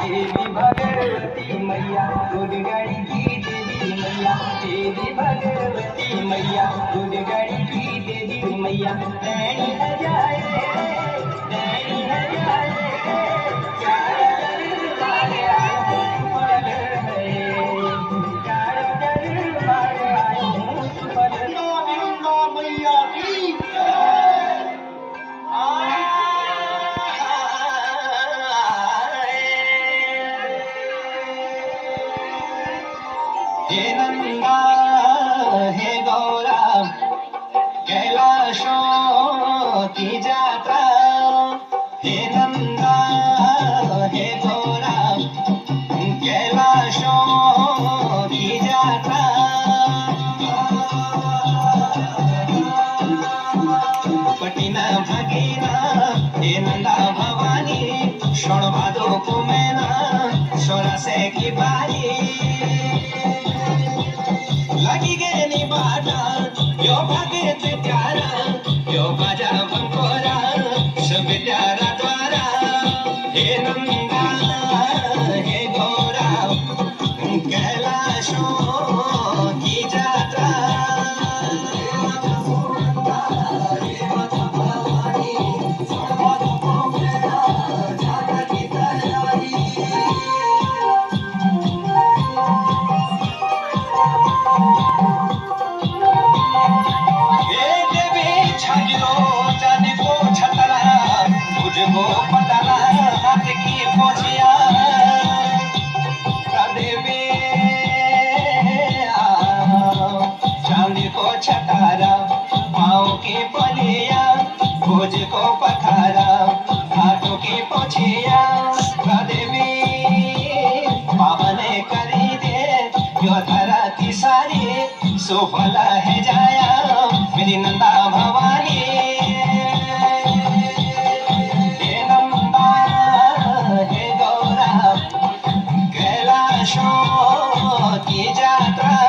देवी भगवती मैया दूध गड़ी की देवी मैया देवी भगवती मैया दूध गड़ी की देवी मैया नैनी न जाए नैनी न जाए चार दरबार आयो सुफल है चार दरबार आयो सुफल गंगा मैया की हे नंदा हे गौरा कैलाशो की जात्रा हे नंदा हे गौरा कैलाशो की जात्रा पटिना भगीना हे नंदा भवानी शोणवादो कुमेना सोरा से की बारी लगी गेली बाटा यो भागेत प्यारा यो बाजा बंकोरा सब प्यारा द्वारा हे नंदा हे गौरा कैलाशो की जात्रा मुझको पता हाथ की पोछिया देवी चांदी को छतारा पाँव की पलिया भोज को पथारा हाथों की पोछिया देवी पावन करी दे यो धरा की सारी सुफला है जाया मेरी नंदा भवानी कैलाशो की जात्रा